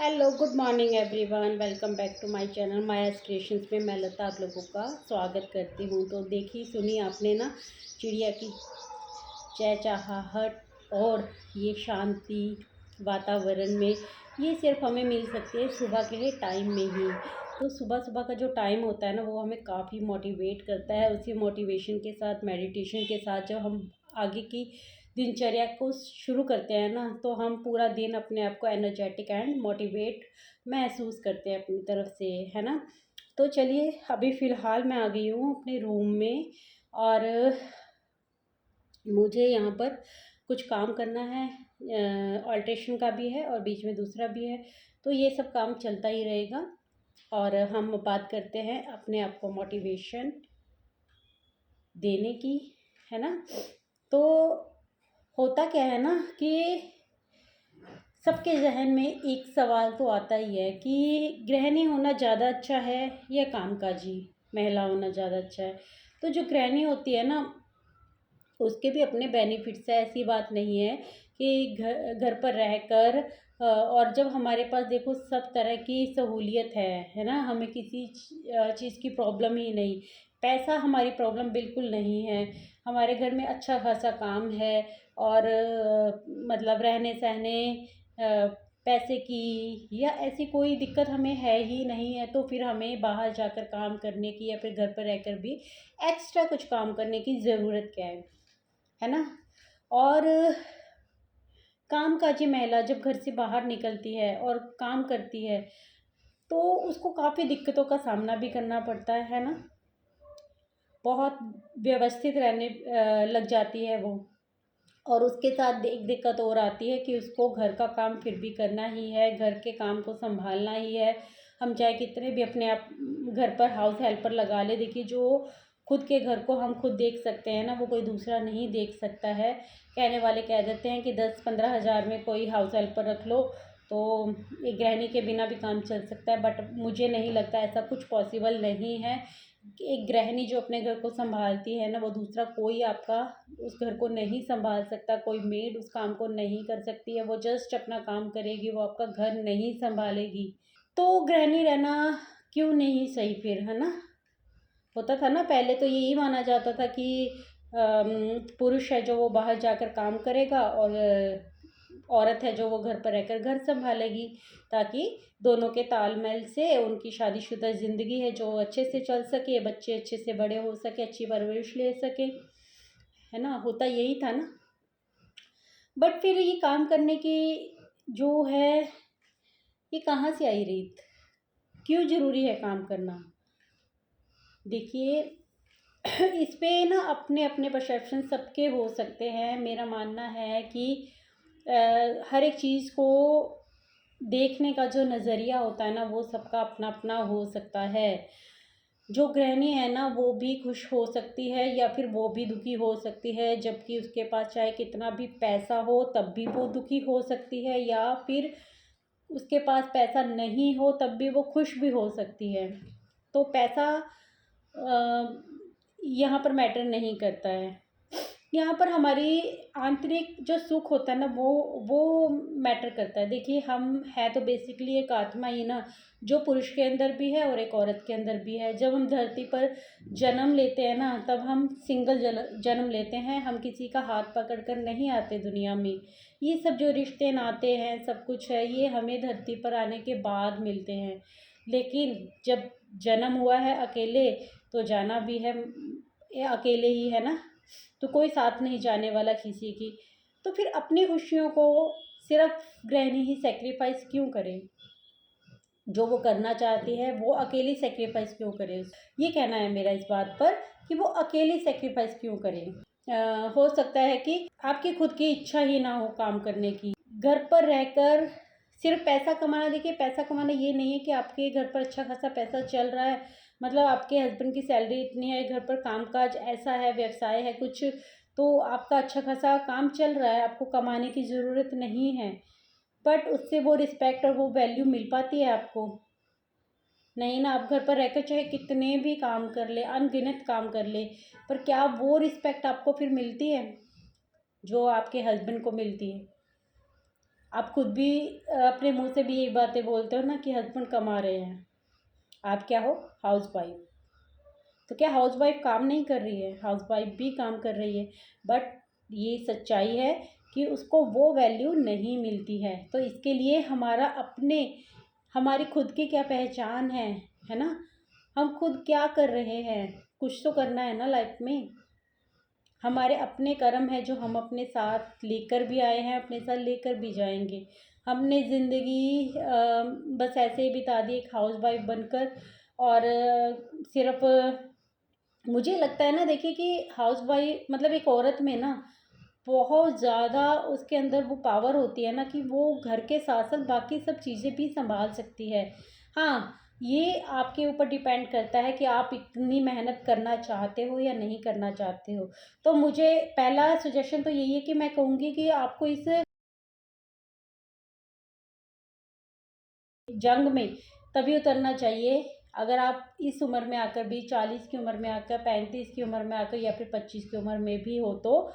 Hello good morning everyone, welcome back to my channel Maya's creations में मैं लता आप लोगों का स्वागत करती हूँ। तो देखी सुनी आपने ना चिड़िया की चहचहाहट और ये शांति वातावरण में, ये सिर्फ हमें मिल सकती है सुबह के टाइम में ही। तो सुबह सुबह का जो टाइम होता है ना, वो हमें काफ़ी मोटिवेट करता है। उसी मोटिवेशन के साथ, मेडिटेशन के साथ जब हम आगे की दिनचर्या को शुरू करते हैं ना, तो हम पूरा दिन अपने आप को एनर्जेटिक एंड मोटिवेट महसूस करते हैं अपनी तरफ से, है ना। तो चलिए, अभी फ़िलहाल मैं आ गई हूँ अपने रूम में और मुझे यहाँ पर कुछ काम करना है। ऑल्ट्रेशन का भी है और बीच में दूसरा भी है, तो ये सब काम चलता ही रहेगा। और हम बात करते हैं अपने आप को मोटिवेशन देने की, है ना। तो होता क्या है ना कि सबके जहन में एक सवाल तो आता ही है कि गृहिणी होना ज़्यादा अच्छा है या कामकाजी महिला होना ज़्यादा अच्छा है। तो जो गृहिणी होती है ना, उसके भी अपने बेनिफिट्स है, ऐसी बात नहीं है कि घर घर पर रहकर और जब हमारे पास देखो सब तरह की सहूलियत है ना, हमें किसी चीज़ की प्रॉब्लम ही नहीं। पैसा हमारी प्रॉब्लम बिल्कुल नहीं है। हमारे घर में अच्छा खासा काम है और मतलब रहने सहने पैसे की या ऐसी कोई दिक्कत हमें है ही नहीं है। तो फिर हमें बाहर जाकर काम करने की या फिर घर पर रहकर भी एक्स्ट्रा कुछ काम करने की ज़रूरत क्या है ना। और कामकाजी महिला जब घर से बाहर निकलती है और काम करती है, तो उसको काफ़ी दिक्कतों का सामना भी करना पड़ता है ना। बहुत व्यवस्थित रहने लग जाती है वो। और उसके साथ एक दिक्कत और आती है कि उसको घर का काम फिर भी करना ही है, घर के काम को संभालना ही है। हम चाहे कितने भी अपने आप घर पर हाउस हेल्पर लगा ले, देखिए जो खुद के घर को हम खुद देख सकते हैं ना, वो कोई दूसरा नहीं देख सकता है। कहने वाले कह देते हैं कि 10-15 हज़ार में कोई हाउस हेल्पर रख लो तो एक गृहिणी के बिना भी काम चल सकता है। बट मुझे नहीं लगता, ऐसा कुछ पॉसिबल नहीं है। एक गृहिणी जो अपने घर को संभालती है ना, वो दूसरा कोई आपका उस घर को नहीं संभाल सकता। कोई मेड उस काम को नहीं कर सकती है, वो जस्ट अपना काम करेगी, वो आपका घर नहीं संभालेगी। तो गृहिणी रहना क्यों नहीं सही फिर, है ना। होता था ना पहले, तो यही माना जाता था कि पुरुष है जो वो बाहर जाकर काम करेगा और औरत है जो वो घर पर रहकर घर संभालेगी, ताकि दोनों के तालमेल से उनकी शादीशुदा ज़िंदगी है जो अच्छे से चल सके, बच्चे अच्छे से बड़े हो सके, अच्छी परवरिश ले सके, है ना। होता यही था ना। बट फिर ये काम करने की जो है, ये कहाँ से आई रीत, क्यों ज़रूरी है काम करना। देखिए, इस पे ना अपने अपने परसेप्शन सबके हो सकते हैं। मेरा मानना है कि हर एक चीज़ को देखने का जो नज़रिया होता है ना, वो सबका अपना अपना हो सकता है। जो गृहिणी है ना, वो भी खुश हो सकती है या फिर वो भी दुखी हो सकती है, जबकि उसके पास चाहे कितना भी पैसा हो तब भी वो दुखी हो सकती है, या फिर उसके पास पैसा नहीं हो तब भी वो खुश भी हो सकती है। तो पैसा यहाँ पर मैटर नहीं करता है। यहाँ पर हमारी आंतरिक जो सुख होता है ना, वो मैटर करता है। देखिए, हम है तो बेसिकली एक आत्मा ही ना, जो पुरुष के अंदर भी है और एक औरत के अंदर भी है। जब हम धरती पर जन्म लेते हैं ना, तब हम सिंगल जन्म लेते हैं। हम किसी का हाथ पकड़ कर नहीं आते दुनिया में। ये सब जो रिश्ते नाते हैं, सब कुछ है, ये हमें धरती पर आने के बाद मिलते हैं। लेकिन जब जन्म हुआ है अकेले, तो जाना भी है ये अकेले ही, है ना। तो कोई साथ नहीं जाने वाला किसी की। तो फिर अपनी खुशियों को सिर्फ गृहिणी ही सेक्रीफाइस क्यों करे। जो वो करना चाहती है वो अकेली सेक्रीफाइस क्यों करे। ये कहना है मेरा इस बात पर कि वो अकेली सेक्रीफाइस क्यों करे। हो सकता है कि आपकी खुद की इच्छा ही ना हो काम करने की। घर पर रहकर सिर्फ पैसा कमाना, देखिए पैसा कमाना ये नहीं है कि आपके घर पर अच्छा खासा पैसा चल रहा है, मतलब आपके हस्बैंड की सैलरी इतनी है, घर पर कामकाज ऐसा है, व्यवसाय है कुछ, तो आपका अच्छा खासा काम चल रहा है, आपको कमाने की ज़रूरत नहीं है। बट उससे वो रिस्पेक्ट और वो वैल्यू मिल पाती है आपको नहीं ना। आप घर पर रहकर चाहे कितने भी काम कर ले, अनगिनत काम कर ले, पर क्या वो रिस्पेक्ट आपको फिर मिलती है जो आपके हस्बैंड को मिलती है। आप खुद भी अपने मुंह से भी यही बातें बोलते हो ना कि हस्बैंड कमा रहे हैं, आप क्या हो, हाउस वाइफ। तो क्या हाउस वाइफ काम नहीं कर रही है? हाउस वाइफ भी काम कर रही है, बट ये सच्चाई है कि उसको वो वैल्यू नहीं मिलती है। तो इसके लिए हमारी खुद की क्या पहचान है ना? हम खुद क्या कर रहे हैं, कुछ तो करना है ना लाइफ में। हमारे अपने कर्म है जो हम अपने साथ लेकर भी आए हैं, अपने साथ लेकर भी जाएंगे। हमने ज़िंदगी बस ऐसे ही बिता दी एक हाउस वाइफ बनकर। और सिर्फ मुझे लगता है ना, देखिए कि हाउस वाइफ मतलब एक औरत में ना बहुत ज़्यादा उसके अंदर वो पावर होती है ना कि वो घर के साथ साथ बाकी सब चीज़ें भी संभाल सकती है। हाँ, ये आपके ऊपर डिपेंड करता है कि आप इतनी मेहनत करना चाहते हो या नहीं करना चाहते हो। तो मुझे पहला सजेशन तो यही है कि मैं कहूँगी कि आपको इस जंग में तभी उतरना चाहिए अगर आप इस उम्र में आकर भी, 40 की उम्र में आकर, 35 की उम्र में आकर या फिर 25 की उम्र में भी हो, तो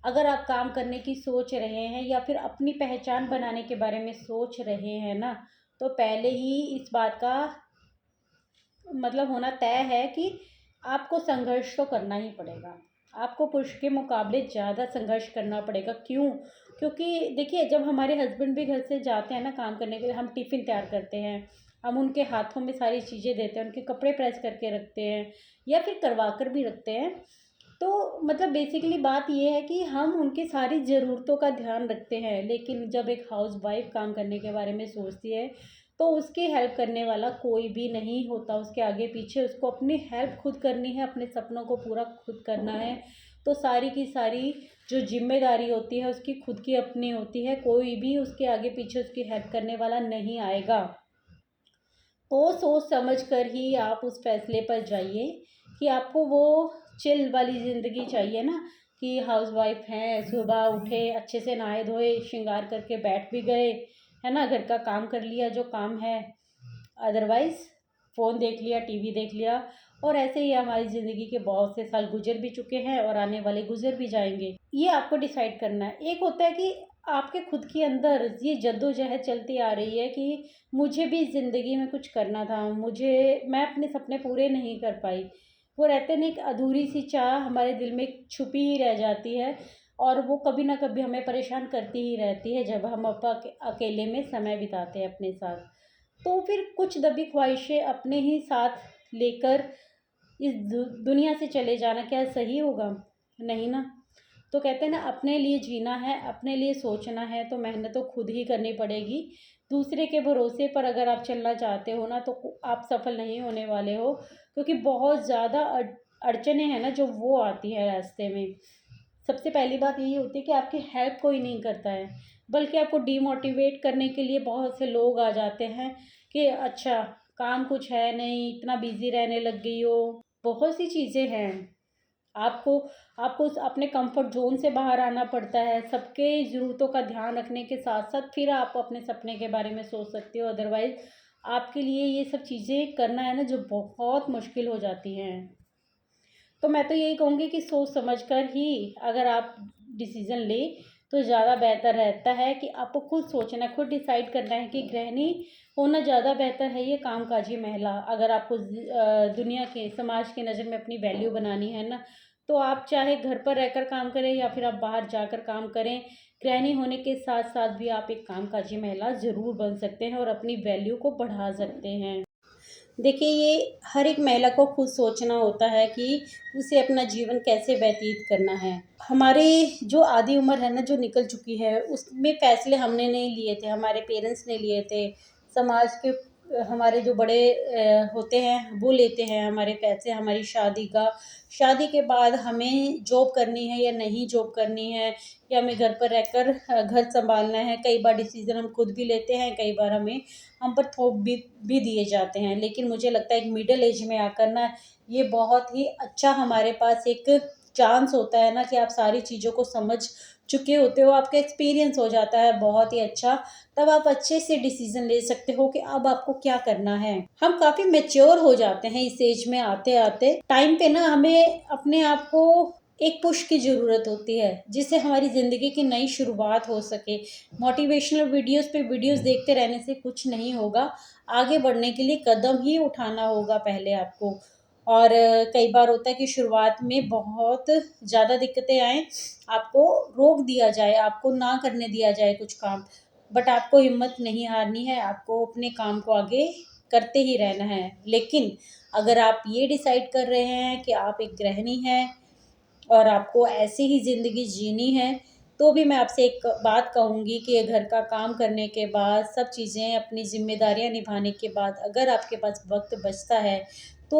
अगर आप काम करने की सोच रहे हैं या फिर अपनी पहचान बनाने के बारे में सोच रहे हैं ना, तो पहले ही इस बात का मतलब होना तय है कि आपको संघर्ष तो करना ही पड़ेगा। आपको पुरुष के मुकाबले ज़्यादा संघर्ष करना पड़ेगा। क्यों? क्योंकि देखिए, जब हमारे हस्बैंड भी घर से जाते हैं ना काम करने के लिए, हम टिफ़िन तैयार करते हैं, हम उनके हाथों में सारी चीज़ें देते हैं, उनके कपड़े प्रेस करके रखते हैं या फिर करवा कर भी रखते हैं। तो मतलब बेसिकली बात ये है कि हम उनकी सारी ज़रूरतों का ध्यान रखते हैं, लेकिन जब एक हाउस वाइफ काम करने के बारे में सोचती है, तो उसकी हेल्प करने वाला कोई भी नहीं होता उसके आगे पीछे। उसको अपनी हेल्प खुद करनी है, अपने सपनों को पूरा खुद करना है। तो सारी की सारी जो जिम्मेदारी होती है उसकी खुद की अपनी होती है, कोई भी उसके आगे पीछे उसकी हेल्प करने वाला नहीं आएगा। तो सोच समझ कर ही आप उस फैसले पर जाइए कि आपको वो चिल वाली ज़िंदगी चाहिए ना, कि हाउस वाइफ हैं, सुबह उठे, अच्छे से नहाए धोए, श्रृंगार करके बैठ भी गए, है ना, घर का काम कर लिया जो काम है, अदरवाइज़ फ़ोन देख लिया, टीवी देख लिया। और ऐसे ही हमारी ज़िंदगी के बहुत से साल गुजर भी चुके हैं और आने वाले गुजर भी जाएंगे। ये आपको डिसाइड करना है। एक होता है कि आपके खुद के अंदर ये जद्दोजहद चलती आ रही है कि मुझे भी ज़िंदगी में कुछ करना था, मैं अपने सपने पूरे नहीं कर पाई। वो रहते नहीं, एक अधूरी सी चाह हमारे दिल में छुपी ही रह जाती है और वो कभी ना कभी हमें परेशान करती ही रहती है जब हम अकेले में समय बिताते हैं अपने साथ। तो फिर कुछ दबी ख्वाहिशें अपने ही साथ लेकर इस दुनिया से चले जाना क्या सही होगा? नहीं ना। तो कहते हैं ना, अपने लिए जीना है, अपने लिए सोचना है, तो मेहनत तो खुद ही करनी पड़ेगी। दूसरे के भरोसे पर अगर आप चलना चाहते हो ना, तो आप सफल नहीं होने वाले हो, क्योंकि बहुत ज़्यादा अड़चनें हैं ना जो वो आती है रास्ते में। सबसे पहली बात यही होती है कि आपकी हेल्प कोई नहीं करता है, बल्कि आपको डीमोटिवेट करने के लिए बहुत से लोग आ जाते हैं कि अच्छा, काम कुछ है नहीं, इतना बिजी रहने लग गई हो। बहुत सी चीज़ें हैं। आपको आपको अपने कंफर्ट जोन से बाहर आना पड़ता है। सबके ज़रूरतों का ध्यान रखने के साथ साथ फिर आप अपने सपने के बारे में सोच सकते हो। अदरवाइज़ आपके लिए ये सब चीज़ें करना है ना, जो बहुत मुश्किल हो जाती हैं। तो मैं तो यही कहूँगी कि सोच समझ कर ही अगर आप डिसीज़न लें तो ज़्यादा बेहतर रहता है। कि आपको खुद सोचना है, खुद डिसाइड करना है कि गृहिणी होना ज़्यादा बेहतर है, ये कामकाजी महिला। अगर आपको दुनिया के, समाज की नज़र में अपनी वैल्यू बनानी है ना, तो आप चाहे घर पर रहकर काम करें या फिर आप बाहर जाकर काम करें, गृहिणी होने के साथ साथ भी आप एक कामकाजी महिला ज़रूर बन सकते हैं और अपनी वैल्यू को बढ़ा सकते हैं। देखिए, ये हर एक महिला को खुद सोचना होता है कि उसे अपना जीवन कैसे व्यतीत करना है। हमारे जो आधी उम्र है ना, जो निकल चुकी है, उसमें फैसले हमने नहीं लिए थे, हमारे पेरेंट्स ने लिए थे। समाज के हमारे जो बड़े होते हैं वो लेते हैं हमारे पैसे, हमारी शादी का। शादी के बाद हमें जॉब करनी है या नहीं जॉब करनी है, या हमें घर पर रहकर घर सँभालना है। कई बार डिसीज़न हम खुद भी लेते हैं, कई बार हम पर थोप भी दिए जाते हैं। लेकिन मुझे लगता है एक मिडल एज में आकर ना, ये बहुत ही अच्छा हमारे पास एक चांस होता है ना कि आप सारी चीज़ों को समझ चुके होते हो, आपका एक्सपीरियंस हो जाता है बहुत ही अच्छा। तब आप अच्छे से डिसीज़न ले सकते हो कि अब आपको क्या करना है। हम काफ़ी मैच्योर हो जाते हैं इस एज में आते-आते। टाइम पे ना हमें अपने आप को एक पुश की ज़रूरत होती है, जिससे हमारी ज़िंदगी की नई शुरुआत हो सके। मोटिवेशनल वीडियोज़ देखते रहने से कुछ नहीं होगा, आगे बढ़ने के लिए कदम ही उठाना होगा पहले आपको। और कई बार होता है कि शुरुआत में बहुत ज़्यादा दिक्कतें आएँ, आपको रोक दिया जाए, आपको ना करने दिया जाए कुछ काम, बट आपको हिम्मत नहीं हारनी है, आपको अपने काम को आगे करते ही रहना है। लेकिन अगर आप ये डिसाइड कर रहे हैं कि आप एक गृहिणी हैं और आपको ऐसी ही ज़िंदगी जीनी है, तो भी मैं आपसे एक बात कहूँगी कि ये घर का काम करने के बाद, सब चीज़ें अपनी ज़िम्मेदारियाँ निभाने के बाद अगर आपके पास वक़्त बचता है, तो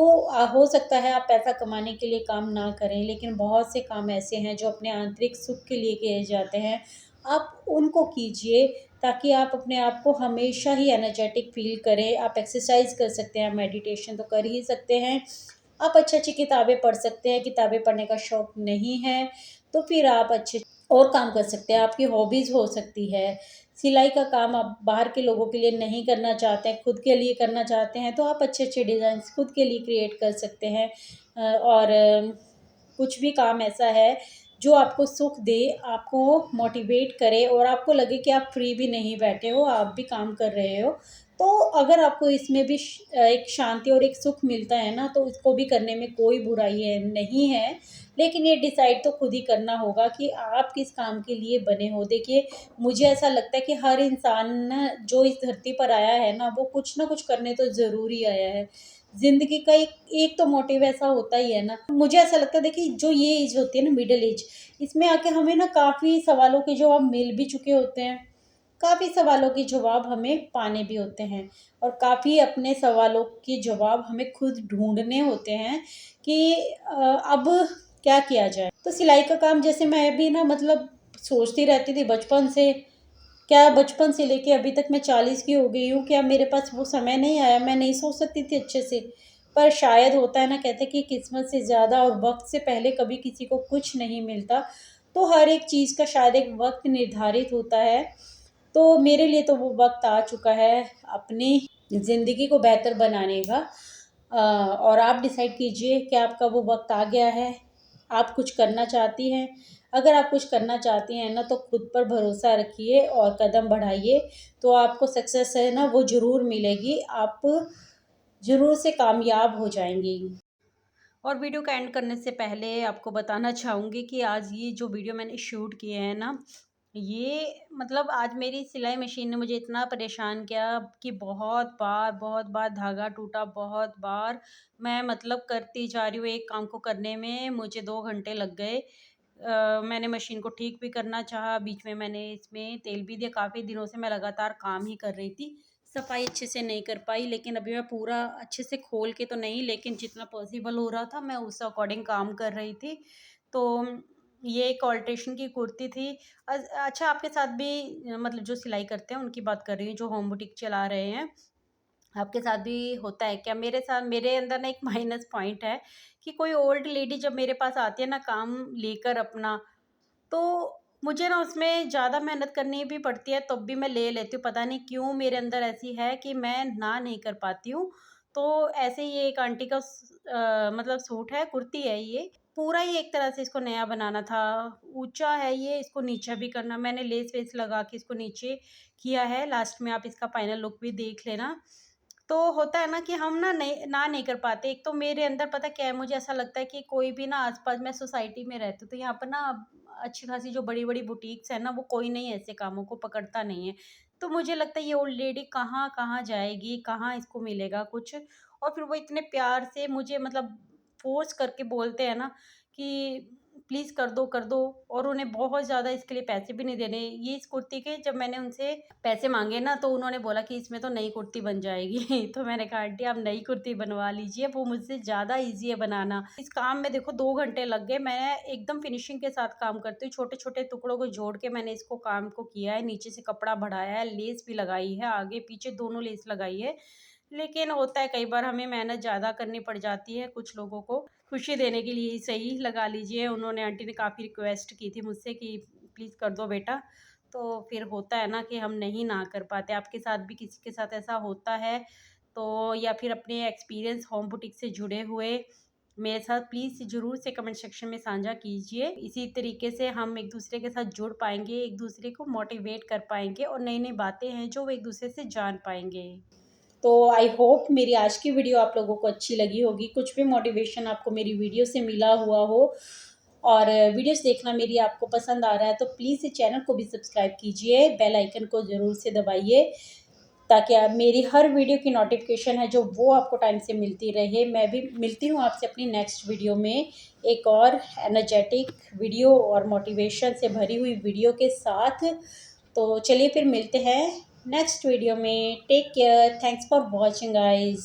हो सकता है आप पैसा कमाने के लिए काम ना करें, लेकिन बहुत से काम ऐसे हैं जो अपने आंतरिक सुख के लिए किए जाते हैं। आप उनको कीजिए, ताकि आप अपने आप को हमेशा ही एनर्जेटिक फ़ील करें। आप एक्सरसाइज़ कर सकते हैं, मेडिटेशन तो कर ही सकते हैं। आप अच्छी-अच्छी किताबें पढ़ सकते हैं, किताबें पढ़ने का शौक नहीं है, तो फिर आप अच्छे और काम कर सकते हैं, आपकी हॉबीज़ हो सकती है। सिलाई का काम आप बाहर के लोगों के लिए नहीं करना चाहते हैं, खुद के लिए करना चाहते हैं, तो आप अच्छे-अच्छे डिज़ाइन्स खुद के लिए क्रिएट कर सकते हैं। और कुछ भी काम ऐसा है जो आपको सुख दे, आपको मोटिवेट करे और आपको लगे कि आप फ्री भी नहीं बैठे हो, आप भी काम कर रहे हो। तो अगर आपको इसमें भी एक शांति और एक सुख मिलता है ना, तो इसको भी करने में कोई बुराई है नहीं है। लेकिन ये डिसाइड तो खुद ही करना होगा कि आप किस काम के लिए बने हो। देखिए, मुझे ऐसा लगता है कि हर इंसान ना जो इस धरती पर आया है ना, वो कुछ ना कुछ करने तो ज़रूर ही आया है। ज़िंदगी का एक एक तो मोटिव ऐसा होता ही है ना। मुझे ऐसा लगता है, देखिए जो ये एज होती है ना, मिडल एज, इसमें आके हमें ना काफ़ी सवालों के जवाब मिल भी चुके होते हैं। काफ़ी सवालों के जवाब हमें पाने भी होते हैं और काफ़ी अपने सवालों के जवाब हमें खुद ढूँढने होते हैं कि अब क्या किया जाए। तो सिलाई का काम जैसे मैं भी ना मतलब सोचती रहती थी बचपन से, क्या बचपन से लेके अभी तक मैं 40 की हो गई हूँ, क्या मेरे पास वो समय नहीं आया, मैं नहीं सोच सकती थी अच्छे से? पर शायद होता है ना, कहते हैं कि किस्मत से ज़्यादा और वक़्त से पहले कभी किसी को कुछ नहीं मिलता। तो हर एक चीज़ का शायद एक वक़्त निर्धारित होता है। तो मेरे लिए तो वो वक़्त आ चुका है अपनी ज़िंदगी को बेहतर बनाने का। और आप डिसाइड कीजिए कि आपका वो वक़्त आ गया है, आप कुछ करना चाहती हैं। अगर आप कुछ करना चाहती हैं ना, तो खुद पर भरोसा रखिए और कदम बढ़ाइए, तो आपको सक्सेस है ना वो ज़रूर मिलेगी, आप ज़रूर से कामयाब हो जाएँगी। और वीडियो का एंड करने से पहले आपको बताना चाहूँगी कि आज ये जो वीडियो मैंने शूट किए हैं ना, ये मतलब आज मेरी सिलाई मशीन ने मुझे इतना परेशान किया कि बहुत बार धागा टूटा, बहुत बार मैं मतलब करती जा रही हूँ, एक काम को करने में मुझे 2 घंटे लग गए। मैंने मशीन को ठीक भी करना चाहा, बीच में मैंने इसमें तेल भी दिया, काफ़ी दिनों से मैं लगातार काम ही कर रही थी। सफाई अच्छे से नहीं कर पाई, लेकिन अभी मैं पूरा अच्छे से खोल के तो नहीं, लेकिन जितना पॉसिबल हो रहा था मैं उस अकॉर्डिंग काम कर रही थी। तो ये एक ऑल्ट्रेशन की कुर्ती थी। अच्छा, आपके साथ भी मतलब जो सिलाई करते हैं उनकी बात कर रही हूँ, जो होम बुटीक चला रहे हैं। आपके साथ भी होता है क्या? मेरे अंदर ना एक माइनस पॉइंट है कि कोई ओल्ड लेडी जब मेरे पास आती है ना काम लेकर अपना, तो मुझे ना उसमें ज़्यादा मेहनत करनी भी पड़ती है, तब भी मैं ले लेती हूँ। पता नहीं क्यों मेरे अंदर ऐसी है कि मैं ना नहीं कर पाती हूँ। तो ऐसे ही एक आंटी का मतलब सूट है, कुर्ती है ये, पूरा ही एक तरह से इसको नया बनाना था। ऊँचा है ये, इसको नीचा भी करना, मैंने लेस-वेस लगा के इसको नीचे किया है। लास्ट में आप इसका फाइनल लुक भी देख लेना। तो होता है ना कि हम नहीं कर पाते। एक तो मेरे अंदर पता क्या है, मुझे ऐसा लगता है कि कोई भी ना आस-पास, मैं सोसाइटी में रहती हूँ, तो यहाँ पर ना अच्छी खासी जो बड़ी-बड़ी बुटीक्स हैं ना, वो कोई नहीं ऐसे कामों को पकड़ता नहीं है। तो मुझे लगता है ये ओल्ड लेडी कहाँ जाएगी, कहाँ इसको मिलेगा कुछ? और फिर वो इतने प्यार से मुझे मतलब फ़ोर्स करके बोलते हैं ना कि प्लीज़ कर दो, और उन्हें बहुत ज़्यादा इसके लिए पैसे भी नहीं देने। ये इस कुर्ती के जब मैंने उनसे पैसे माँगे ना, तो उन्होंने बोला कि इसमें तो नई कुर्ती बन जाएगी। तो मैंने कहा आंटी आप नई कुर्ती बनवा लीजिए, वो मुझसे ज़्यादा ईज़ी है बनाना। इस काम में देखो 2 घंटे लग गए, मैं एकदम फिनिशिंग के साथ काम करती हूँ, छोटे-छोटे टुकड़ों को जोड़ के मैंने इसको काम को किया है, नीचे से कपड़ा बढ़ाया है, लेस भी लगाई है, आगे-पीछे दोनों लेस लगाई है। लेकिन होता है कई बार हमें मेहनत ज़्यादा करनी पड़ जाती है, कुछ लोगों को खुशी देने के लिए ही सही लगा लीजिए। उन्होंने आंटी ने काफ़ी रिक्वेस्ट की थी मुझसे कि प्लीज़ कर दो बेटा। तो फिर होता है ना कि हम नहीं ना कर पाते। आपके साथ भी किसी के साथ ऐसा होता है, तो या फिर अपने एक्सपीरियंस होम बुटीक से जुड़े हुए मेरे साथ प्लीज़ ज़रूर से कमेंट सेक्शन में साझा कीजिए। इसी तरीके से हम एक दूसरे के साथ जुड़ पाएंगे, एक दूसरे को मोटिवेट कर पाएंगे और नई नई बातें हैं जो वो एक दूसरे से जान पाएंगे। तो आई होप मेरी आज की वीडियो आप लोगों को अच्छी लगी होगी, कुछ भी मोटिवेशन आपको मेरी वीडियो से मिला हुआ हो और वीडियोस देखना मेरी आपको पसंद आ रहा है तो प्लीज़ इस चैनल को भी सब्सक्राइब कीजिए, बेल आइकन को ज़रूर से दबाइए ताकि आप मेरी हर वीडियो की नोटिफिकेशन है जो वो आपको टाइम से मिलती रहे। मैं भी मिलती हूँ आपसे अपनी नेक्स्ट वीडियो में एक और एनर्जेटिक वीडियो और मोटिवेशन से भरी हुई वीडियो के साथ। तो चलिए फिर मिलते हैं नेक्स्ट वीडियो में। Take care, thanks for watching guys.